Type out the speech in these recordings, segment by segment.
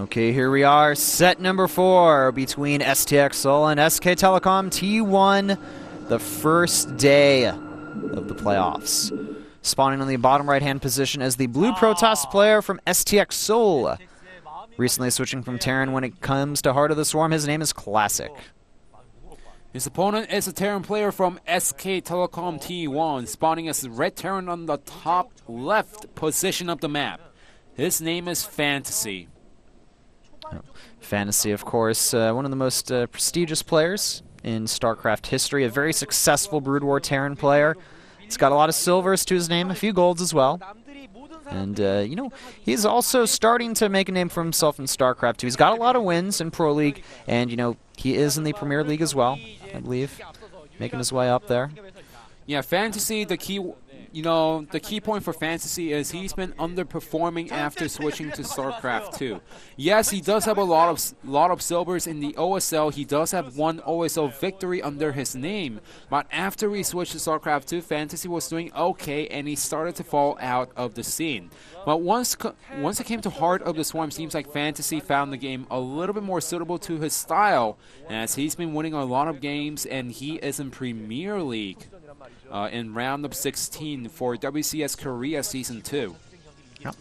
Okay, here we are, set number 4 between STX Seoul and SK Telecom T1, the first day of the playoffs. Spawning on the bottom right-hand position as the blue Protoss player from STX Seoul. Recently switching from Terran when it comes to Heart of the Swarm, his name is Classic. His opponent is a Terran player from SK Telecom T1, spawning as Red Terran on the top left position of the map. His name is Fantasy. Fantasy, of course, one of the most prestigious players in Starcraft history, a very successful Brood War Terran player. He's got a lot of silvers to his name, a few golds as well. And, you know, he's also starting to make a name for himself in Starcraft 2. He's got a lot of wins in Pro League, and, you know, he is in the Premier League as well, I believe, making his way up there. Yeah, Fantasy, the key point for Fantasy is he's been underperforming after switching to Starcraft 2. Yes, he does have a lot of silvers in the OSL. He does have one OSL victory under his name. But after he switched to Starcraft 2, Fantasy was doing okay, and he started to fall out of the scene. But once it came to Heart of the Swarm, seems like Fantasy found the game a little bit more suitable to his style, as he's been winning a lot of games, and he is in Premier League. In round of 16 for WCS Korea Season 2. Yep.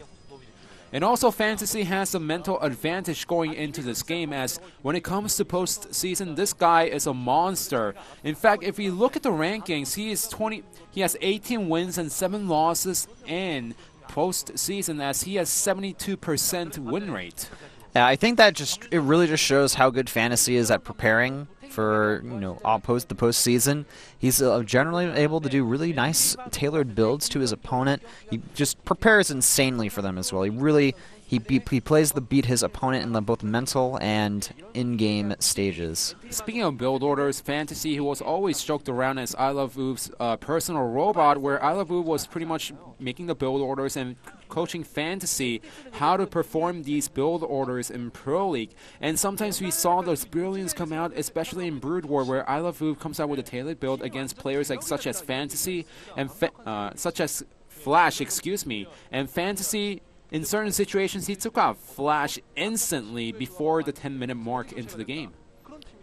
And also Fantasy has a mental advantage going into this game, as when it comes to postseason, this guy is a monster. In fact, if you look at the rankings, he has 18 wins and 7 losses in postseason, as he has 72% win rate. Yeah, I think that it really just shows how good Fantasy is at preparing for, you know, the postseason. He's generally able to do really nice tailored builds to his opponent. He just prepares insanely for them as well. He plays to beat his opponent in both mental and in-game stages. Speaking of build orders, Fantasy, who was always joked around as I Love Oov's personal robot, where I Love Oov was pretty much making the build orders and coaching Fantasy how to perform these build orders in Pro League. And sometimes we saw those brilliance come out, especially in Brood War, where I Love Oov comes out with a tailored build against players such as Fantasy and such as Flash, and Fantasy. In certain situations, he took out Flash instantly before the 10-minute mark into the game.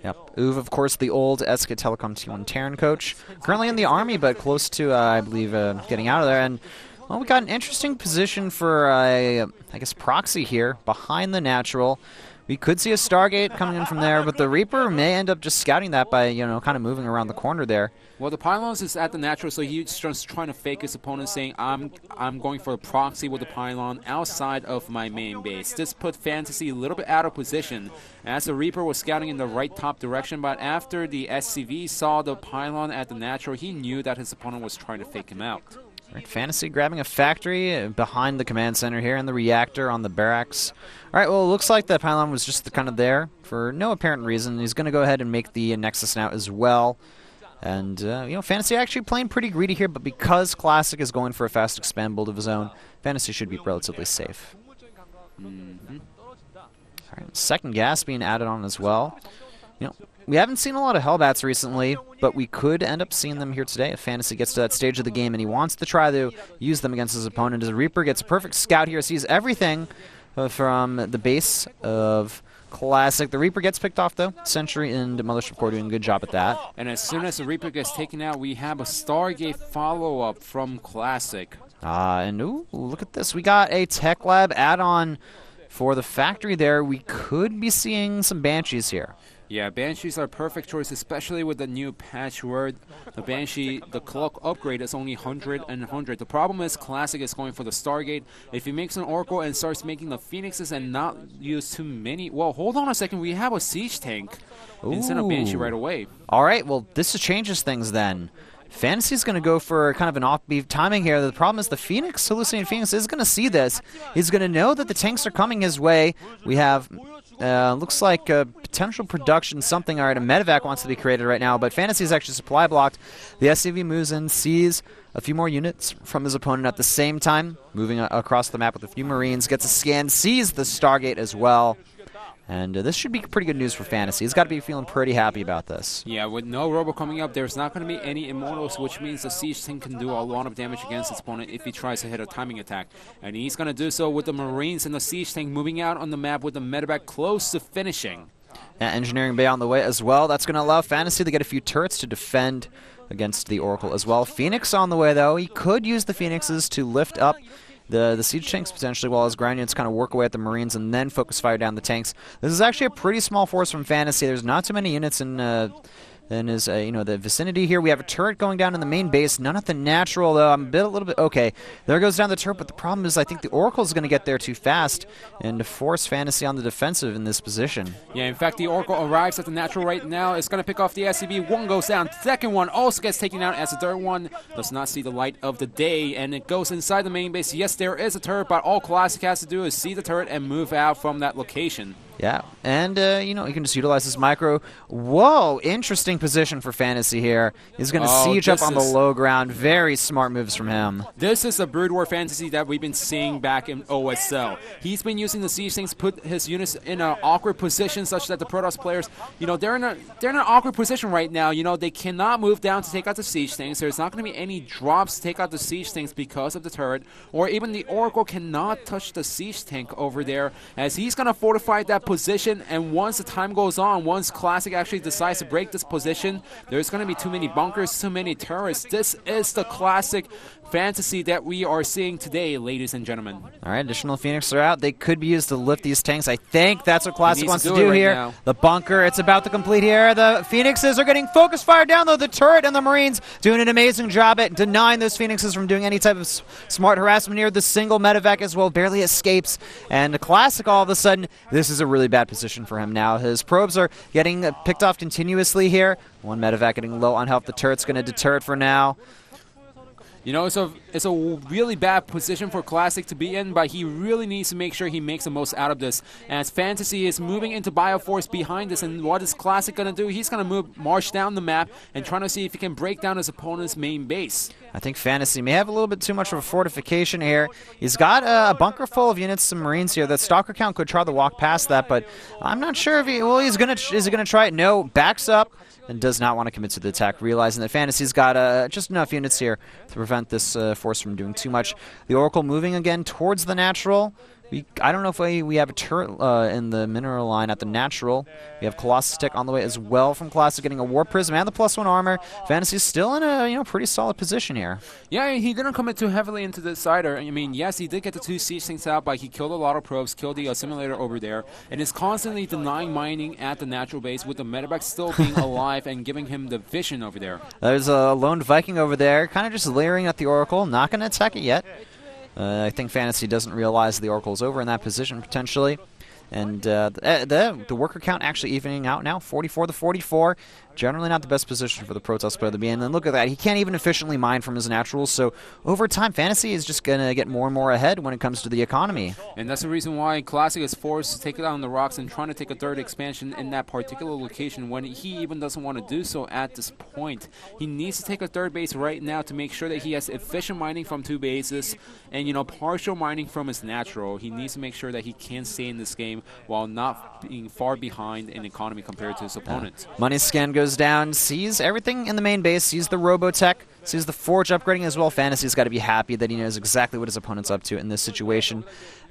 Yep. Oov, of course, the old SK Telecom T1 Terran coach. Currently in the Army, but close to, I believe, getting out of there. And, well, we got an interesting position for, I guess, proxy here behind the natural. We could see a Stargate coming in from there, but the Reaper may end up just scouting that by, you know, kind of moving around the corner there. Well, the Pylons is at the natural, so he's just trying to fake his opponent, saying, I'm going for a proxy with the Pylon outside of my main base. This put Fantasy a little bit out of position, as the Reaper was scouting in the right top direction, but after the SCV saw the Pylon at the natural, he knew that his opponent was trying to fake him out. Right, Fantasy grabbing a factory behind the command center here and the reactor on the barracks. All right, well, it looks like the Pylon was just kind of there for no apparent reason. He's going to go ahead and make the Nexus now as well. And, you know, Fantasy actually playing pretty greedy here, but because Classic is going for a fast expand build of his own, Fantasy should be relatively safe. All right, second gas being added on as well. You know, we haven't seen a lot of Hellbats recently, but we could end up seeing them here today if Fantasy gets to that stage of the game and he wants to try to use them against his opponent. As Reaper gets a perfect scout here, sees everything from the base of Classic. The Reaper gets picked off, though. Sentry and Mothership Core doing a good job at that. And as soon as the Reaper gets taken out, we have a Stargate follow-up from Classic. And ooh, look at this. We got a Tech Lab add-on for the factory there. We could be seeing some Banshees here. Yeah, Banshees are a perfect choice, especially with the new patch where the Banshee, the clock upgrade is only 100 and 100. The problem is Classic is going for the Stargate. If he makes an Oracle and starts making the Phoenixes and not use too many... Well, hold on a second. We have a Siege Tank instead of Banshee right away. All right, well, this changes things then. Fantasy's going to go for kind of an offbeat timing here. The problem is the Phoenix, Hallucinating Phoenix, is going to see this. He's going to know that the tanks are coming his way. We have... looks like potential production, something. All right, a medevac wants to be created right now, but Fantasy is actually supply blocked. The SCV moves in, sees a few more units from his opponent at the same time, moving across the map with a few Marines, gets a scan, sees the Stargate as well. And this should be pretty good news for Fantasy. He's got to be feeling pretty happy about this. Yeah, with no Robo coming up, there's not going to be any Immortals, which means the Siege Tank can do a lot of damage against its opponent if he tries to hit a timing attack. And he's going to do so with the Marines and the Siege Tank moving out on the map with the medevac close to finishing. Yeah, Engineering Bay on the way as well. That's going to allow Fantasy to get a few turrets to defend against the Oracle as well. Phoenix on the way, though. He could use the Phoenixes to lift up the siege tanks potentially, while his ground units kind of work away at the Marines and then focus fire down the tanks. This is actually a pretty small force from Fantasy. There's not too many units in his the vicinity here. We have a turret going down in the main base. None at the natural, though. I'm a little bit okay. There goes down the turret, but the problem is I think the Oracle is going to get there too fast and force Fantasy on the defensive in this position. Yeah, in fact, the Oracle arrives at the natural right now. It's going to pick off the SCV. One goes down. Second one also gets taken out as the third one does not see the light of the day, and it goes inside the main base. Yes, there is a turret, but all Classic has to do is see the turret and move out from that location. Yeah, and, you can just utilize this micro. Whoa, interesting position for Fantasy here. He's going to siege up on the low ground. Very smart moves from him. This is a Brood War Fantasy that we've been seeing back in OSL. He's been using the siege things to put his units in an awkward position such that the Protoss players, they're in an awkward position right now. They cannot move down to take out the siege things. There's not going to be any drops to take out the siege things because of the turret, or even the Oracle cannot touch the siege tank over there as he's going to fortify that position, and once the time goes on, once Classic actually decides to break this position, there's going to be too many bunkers, too many turrets. This is the Classic Fantasy that we are seeing today, ladies and gentlemen. All right, additional Phoenix are out. They could be used to lift these tanks. I think that's what Classic wants to do here. Now. The bunker, it's about to complete here. The Phoenixes are getting focus fire down, though. The turret and the Marines doing an amazing job at denying those Phoenixes from doing any type of smart harassment here. The single medevac as well barely escapes. And the Classic, all of a sudden, this is a really bad position for him now. His probes are getting picked off continuously here. One medevac getting low on health. The turret's going to deter it for now. It's a really bad position for Classic to be in, but he really needs to make sure he makes the most out of this. As Fantasy is moving into Bioforce behind this, and what is Classic going to do? He's going to march down the map and trying to see if he can break down his opponent's main base. I think Fantasy may have a little bit too much of a fortification here. He's got a bunker full of units, some Marines here. That Stalker count could try to walk past that, but I'm not sure if is he going to try it? No, backs up and does not want to commit to the attack, realizing that Fantasy's got just enough units here to prevent this force from doing too much. The Oracle moving again towards the natural. I don't know if we have a turret in the mineral line at the natural. We have Colossus Tech on the way as well from Classic, getting a War Prism and the +1 armor. Fantasy's still in a pretty solid position here. Yeah, he didn't commit too heavily into the cider. I mean, yes, he did get the 2 siege things out, but he killed a lot of probes, killed the simulator over there, and is constantly denying mining at the natural base with the medevac still being alive and giving him the vision over there. There's a lone Viking over there, kind of just layering at the Oracle, not going to attack it yet. I think Fantasy doesn't realize the Oracle's over in that position, potentially. And the worker count actually evening out now, 44 to 44. Generally not the best position for the Protoss player to be in. And look at that, he can't even efficiently mine from his naturals. So over time, Fantasy is just going to get more and more ahead when it comes to the economy. And that's the reason why Classic is forced to take it down the rocks and trying to take a third expansion in that particular location when he even doesn't want to do so at this point. He needs to take a third base right now to make sure that he has efficient mining from 2 bases and, partial mining from his natural. He needs to make sure that he can stay in this game while not being far behind in economy compared to his opponents. Money scan goes down, sees everything in the main base, sees the Robotech, sees the Forge upgrading as well. Fantasy's got to be happy that he knows exactly what his opponent's up to in this situation.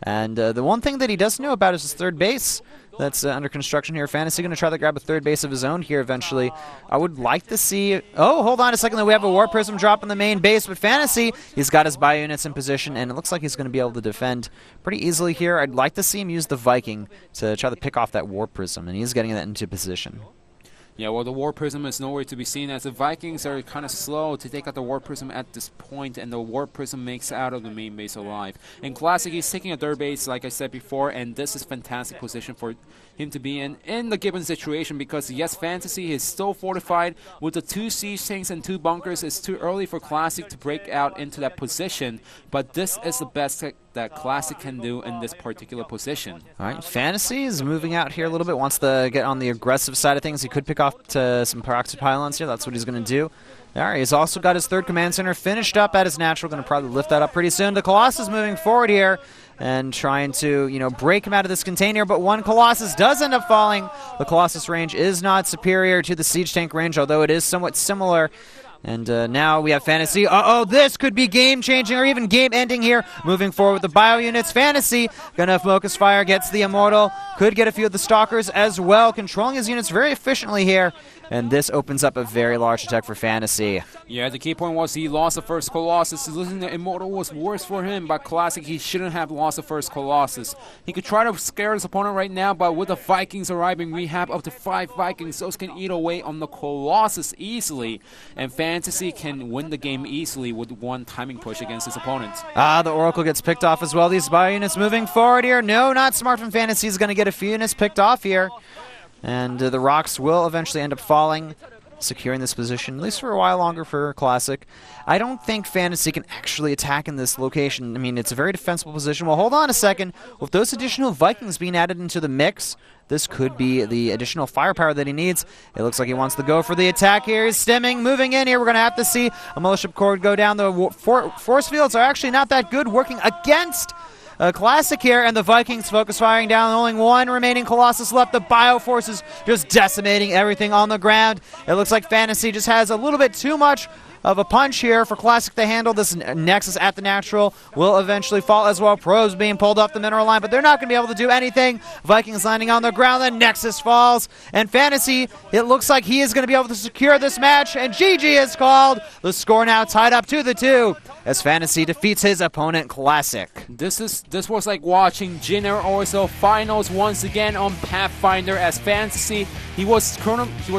And the one thing that he does know about is his third base that's under construction here. Fantasy going to try to grab a third base of his own here eventually. I would like to see... Oh, hold on a second. We have a War Prism drop in the main base, but Fantasy, he's got his bio units in position, and it looks like he's going to be able to defend pretty easily here. I'd like to see him use the Viking to try to pick off that War Prism, and he's getting that into position. Yeah, well, the War Prism is nowhere to be seen as the Vikings are kind of slow to take out the War Prism at this point, and the War Prism makes out of the main base alive. In Classic, he's taking a third base, like I said before, and this is fantastic position for him to be in the given situation because, yes, Fantasy is still fortified with the 2 siege tanks and 2 bunkers. It's too early for Classic to break out into that position, but this is the best that Classic can do in this particular position. All right, Fantasy is moving out here a little bit, wants to get on the aggressive side of things. He could pick off to some peroxide pylons here. That's what he's going to do. All right, he's also got his third command center finished up at his natural. Going to probably lift that up pretty soon. The Colossus moving forward here. and trying to, you know, break him out of this container, but one Colossus does end up falling. The Colossus range is not superior to the Siege Tank range, although it is somewhat similar. And now we have Fantasy. Uh-oh, this could be game-changing or even game-ending here. Moving forward with the bio units. Fantasy gonna focus fire, gets the Immortal. Could get a few of the Stalkers as well. Controlling his units very efficiently here. And this opens up a very large attack for Fantasy. Yeah, the key point was he lost the first Colossus. Losing the Immortal was worse for him, but Classic, he shouldn't have lost the first Colossus. He could try to scare his opponent right now, but with the Vikings arriving, we have up to 5 Vikings. Those can eat away on the Colossus easily, and Fantasy can win the game easily with one timing push against his opponent. The Oracle gets picked off as well. These bio units moving forward here. No, not smart from Fantasy. He's going to get a few units picked off here. And the rocks will eventually end up falling, securing this position, at least for a while longer for Classic. I don't think Fantasy can actually attack in this location. I mean, it's a very defensible position. Well, hold on a second. With those additional Vikings being added into the mix, this could be the additional firepower that he needs. It looks like he wants to go for the attack here. He's stemming, moving in here. We're going to have to see a Militia Corps go down. The force fields are actually not that good, working against Classic here, and the Vikings focus firing down. Only one remaining Colossus left. The Bio Forces just decimating everything on the ground. It looks like Fantasy just has a little bit too much of a punch here for Classic to handle. This Nexus at the natural will eventually fall as well. Probes being pulled off the mineral line, but they're not going to be able to do anything. Vikings landing on the ground, the Nexus falls, and Fantasy, it looks like he is going to be able to secure this match, and GG is called. The score now tied up 2-2 as Fantasy defeats his opponent, Classic. This was like watching Junior OSL finals once again on Pathfinder, as Fantasy, he was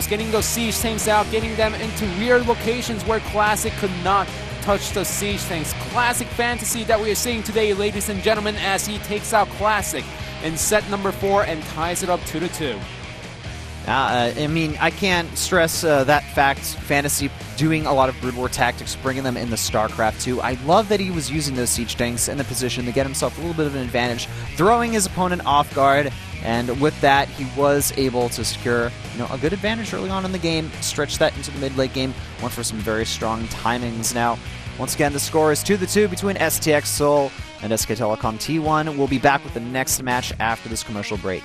getting those siege tanks out, getting them into weird locations where Classic could not touch the siege tanks. Classic Fantasy that we are seeing today, ladies and gentlemen, as he takes out Classic in set number 4 and ties it up 2-2. I mean, I can't stress that fact. Fantasy doing a lot of brood war tactics, bringing them in the StarCraft2. I love that he was using those siege tanks in the position to get himself a little bit of an advantage, throwing his opponent off guard, and with that, he was able to secure, you know, a good advantage early on in the game, stretch that into the mid-late game, went for some very strong timings. Now, once again, the score is 2-2 between STX Seoul and SKT1. T1. We'll be back with the next match after this commercial break.